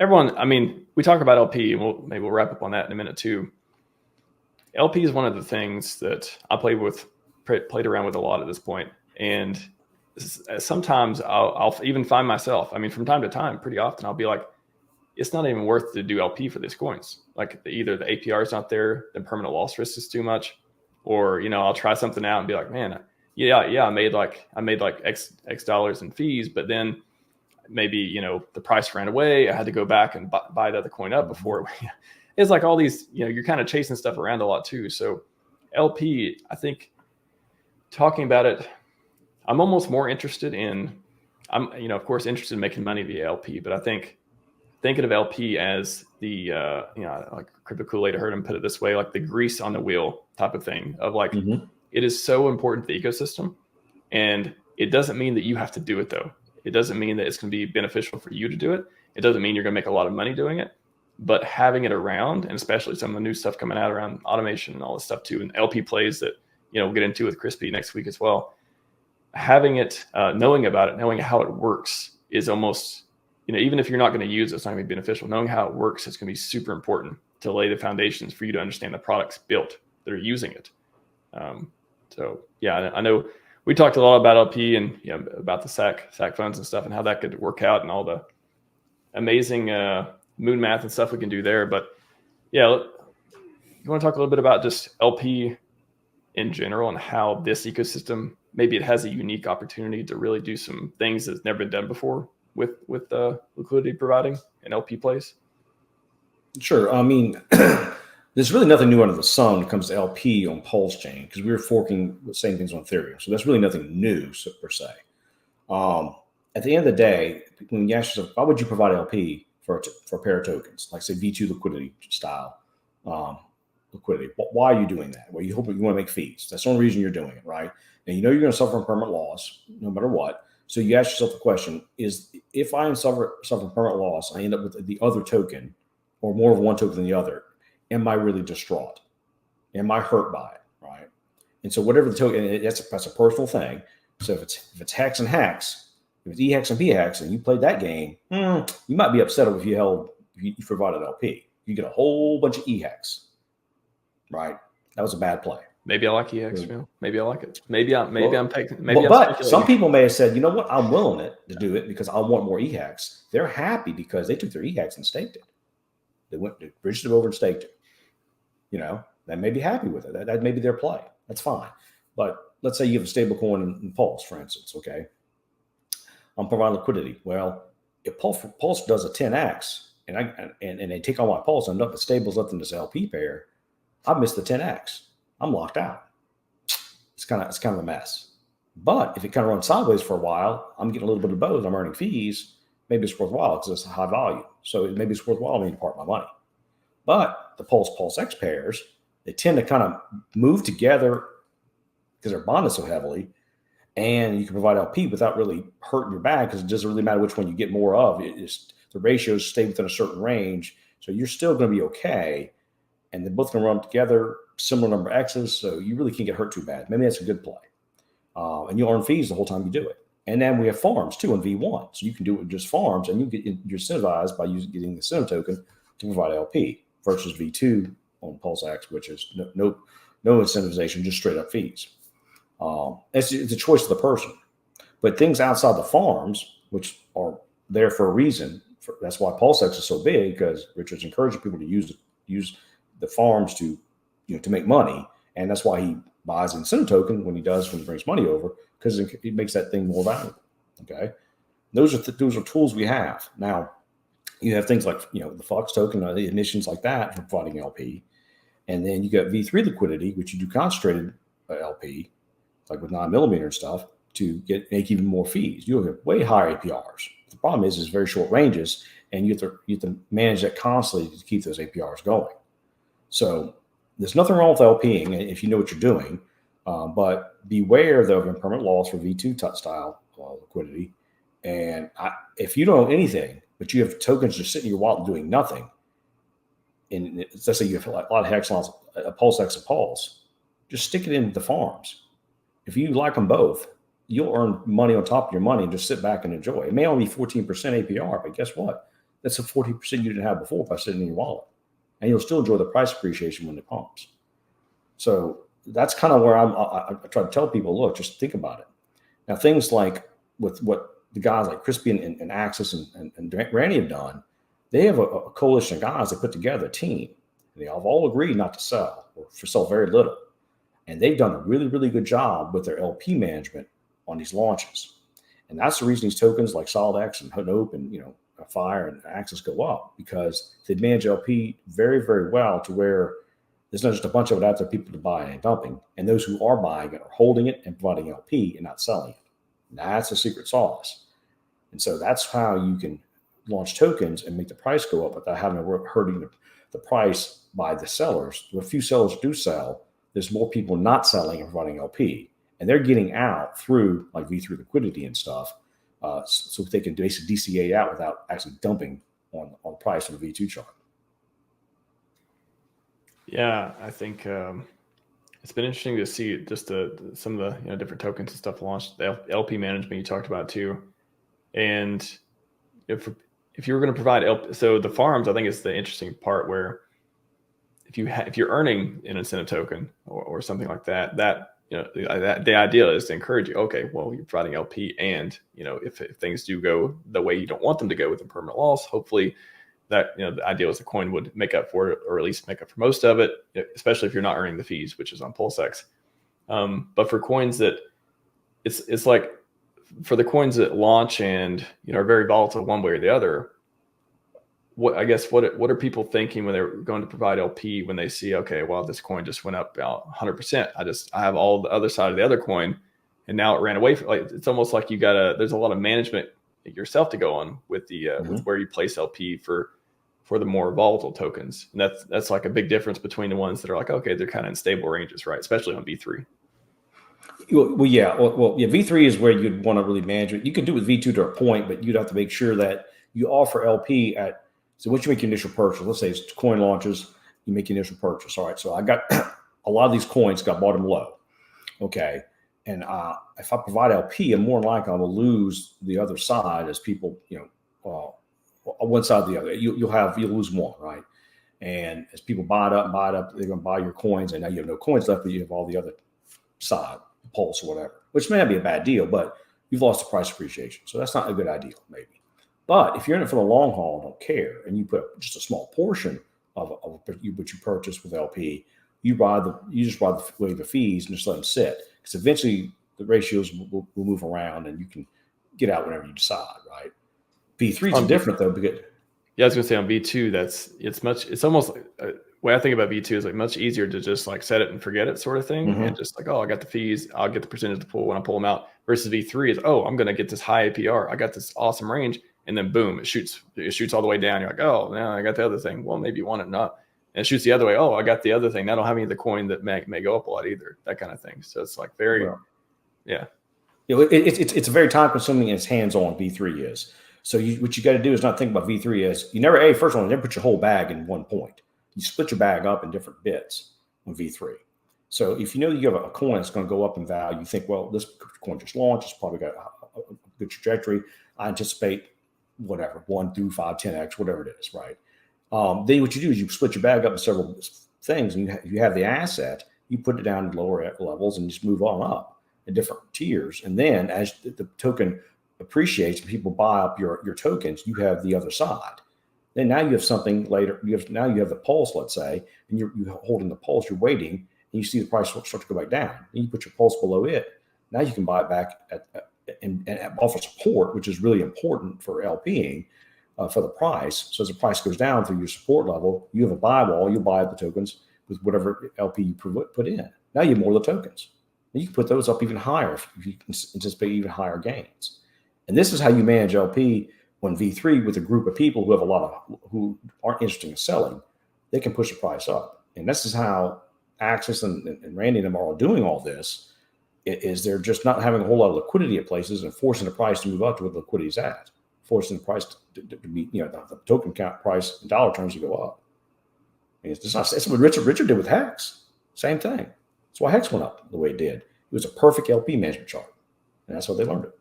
everyone, I mean, we talk about LP, and maybe we'll wrap up on that in a minute too. LP is one of the things that I played around with a lot at this point. And sometimes I'll even find myself, I mean, from time to time, pretty often, I'll be like, it's not even worth to do LP for these coins. Like either the APR is not there, the permanent loss risk is too much, or, I'll try something out and be like, man, I made like X dollars in fees, but then maybe, the price ran away. I had to go back and buy the other coin up before. It's like all these, you're kind of chasing stuff around a lot too. So LP, I think talking about it, I'm almost more interested in, of course, interested in making money via LP, but I think thinking of LP as the, like Crypto Kool-Aid, I heard him put it this way, like the grease on the wheel type of thing of like, It is so important to the ecosystem. And it doesn't mean that you have to do it though. It doesn't mean that it's going to be beneficial for you to do it. It doesn't mean you're going to make a lot of money doing it, but having it around, and especially some of the new stuff coming out around automation and all this stuff too, and LP plays that, we'll get into with Crispy next week as well. Having it, knowing about it, knowing how it works is almost, even if you're not going to use it, it's not going to be beneficial. Knowing how it works is going to be super important to lay the foundations for you to understand the products built that are using it. So yeah, I know we talked a lot about LP and about the SAC funds and stuff and how that could work out and all the amazing moon math and stuff we can do there. But yeah, you want to talk a little bit about just LP in general and how this ecosystem, maybe it has a unique opportunity to really do some things that's never been done before with liquidity providing and LP plays? Sure. I mean, there's really nothing new under the sun when it comes to LP on PulseChain because we were forking the same things on Ethereum. So that's really nothing new per se. At the end of the day, when you ask yourself, why would you provide LP for a pair of tokens, like say V2 liquidity style liquidity? Why are you doing that? Well, you want to make fees. That's the only reason you're doing it, right? And you're going to suffer from permanent loss no matter what. So you ask yourself the question: is if I am suffering permanent loss, I end up with the other token or more of one token than the other. Am I really distraught? Am I hurt by it? Right. And so whatever the token, that's a personal thing. So if it's hex and hex, if it's EHEX and PHEX, and you played that game, you might be upset if you provided LP. You get a whole bunch of EHEX. Right. That was a bad play. Maybe I like EHEX. Maybe I like it. But some people may have said, you know what, I'm willing to do it because I want more EHEX. They're happy because they took their EHEX and staked it. They bridged it over and staked it. They may be happy with it. That may be their play. That's fine. But let's say you have a stable coin in Pulse, for instance, okay? I'm providing liquidity. Well, if Pulse does a 10x and they take all my Pulse and nothing stables left in this LP pair, I missed the 10x. I'm locked out. It's kind of a mess. But if it kind of runs sideways for a while, I'm getting a little bit of both. I'm earning fees. Maybe it's worthwhile because it's a high volume. So maybe it's worthwhile me to part my money. But the PulseX pairs, they tend to kind of move together because they're bonded so heavily. And you can provide LP without really hurting your bag because it doesn't really matter which one you get more of. The ratios stay within a certain range. So you're still going to be okay. And they're both going to run together, similar number of X's. So you really can't get hurt too bad. Maybe that's a good play. And you'll earn fees the whole time you do it. And then we have farms too in V1. So you can do it with just farms and you're incentivized by getting the incentive token to provide LP versus V2 on PulseX, which is no incentivization, just straight up fees. It's a choice of the person. But things outside the farms, which are there for a reason, that's why PulseX is so big, because Richard's encouraging people to use the farms to make money. And that's why he buys an incentive token when he brings money over, because it makes that thing more valuable. Okay. Those are tools we have. Now, you have things like, the Fox token, the emissions like that for providing LP. And then you got V3 liquidity, which you do concentrated LP, like with 9mm and stuff, to make even more fees. You'll get way higher APRs. The problem is very short ranges, and you have to manage that constantly to keep those APRs going. So there's nothing wrong with LPing if you know what you're doing, but beware though of impermanent loss for V2 style liquidity. And if you don't know anything, but you have tokens just sitting in your wallet doing nothing, and let's say you have a lot of hex lots, a PulseX and Pulse, just stick it in the farms. If you like them both, you'll earn money on top of your money and just sit back and enjoy. It may only be 14% APR, but guess what? That's a 40% you didn't have before by sitting in your wallet. And you'll still enjoy the price appreciation when it pumps. So that's kind of where I try to tell people, look, just think about it. Now, things like with what the guys like Crispy and Axis and Randy have done, they have a coalition of guys that put together a team. They have all agreed not to sell or for sell very little. And they've done a really, really good job with their LP management on these launches. And that's the reason these tokens like SolidX and Hope and, Fire and Axis go up, because they manage LP very, very well to where there's not just a bunch of it out there, people to buy and dumping. And those who are buying it are holding it and providing LP and not selling it. And that's the secret sauce. And so that's how you can launch tokens and make the price go up without having to hurting the price by the sellers. A few sellers do sell. There's more people not selling and providing LP. And they're getting out through like V3 liquidity and stuff. So they can basically DCA out without actually dumping on price on the V2 chart. Yeah, I think it's been interesting to see just some of the different tokens and stuff launched. The LP management you talked about too, and if you were going to provide LP, so the farms, I think is the interesting part where if you're earning an incentive token or something like that, the idea is to encourage you. Okay, well, you're providing LP, and if things do go the way you don't want them to go with a permanent loss, hopefully that the idea is the coin would make up for it, or at least make up for most of it, especially if you're not earning the fees, which is on PulseX. But for coins that it's like for the coins that launch and are very volatile one way or the other, what are people thinking when they're going to provide LP when they see, okay, well, this coin just went up about 100%. I have all the other side of the other coin, and now it ran away. It's almost like there's a lot of management yourself to go on with the with where you place LP for the more volatile tokens. And that's like a big difference between the ones that are like, okay, they're kind of in stable ranges, right? Especially on V3. Well, yeah. V3 is where you'd want to really manage it. You can do it with V2 to a point, but you'd have to make sure that you offer LP at. So once you make your initial purchase, let's say it's coin launches, you make your initial purchase. All right. So I got a lot of these coins got bought them low. Okay. And if I provide LP, I'm more likely I will lose the other side as people, one side or the other. You'll lose one, right? And as people buy it up, they're going to buy your coins, and now you have no coins left, but you have all the other side, Pulse or whatever, which may not be a bad deal, but you've lost the price appreciation. So that's not a good idea, maybe. But if you're in it for the long haul and don't care, and you put just a small portion of what you purchase with LP, you just waive the fees and just let them sit, because eventually the ratios will move around and you can get out whenever you decide, right? V3 is different though, because I was going to say on V2 it's almost way I think about V2 is like much easier to just like set it and forget it sort of thing, and just like, oh, I got the fees, I'll get the percentage to pull when I pull them out. Versus V3 is, oh, I'm going to get this high APR, I got this awesome range. And then boom, it shoots all the way down. You're like, oh, now I got the other thing. Well, maybe you want it not. And it shoots the other way. Oh, I got the other thing. I don't have any of the coin that may go up a lot either. That kind of thing. So it's like very, yeah. It's a very time consuming and it's hands-on. V3 is. So what you got to do is not think about V3 as first of all, you never put your whole bag in one point. You split your bag up in different bits on V3. So if you have a coin that's going to go up in value, you think, well, this coin just launched. It's probably got a good trajectory. I anticipate whatever, 1 through 5, 10x, whatever it is, right? Then what you do is you split your bag up in several things, and you have the asset, you put it down to lower levels and just move on up in different tiers. And then as the token appreciates and people buy up your tokens, you have the other side. Then now you have something later. Now you have the pulse, let's say, and you're holding the pulse, you're waiting, and you see the price start to go back down. Then you put your pulse below it. Now you can buy it back and offer support, which is really important for LPing for the price. So as the price goes down through your support level, you have a buy wall. You buy the tokens with whatever LP you put in. Now you have more of the tokens. And you can put those up even higher if you can anticipate even higher gains. And this is how you manage LP when V3 with a group of people who aren't interested in selling. They can push the price up. And this is how Axis and Randy and them are all doing all this. Is they're just not having a whole lot of liquidity at places and forcing the price to move up to where the liquidity is at, forcing the price to be, the token count price in dollar terms to go up. And it's what Richard did with Hex. Same thing. That's why Hex went up the way it did. It was a perfect LP management chart. And that's how they learned it.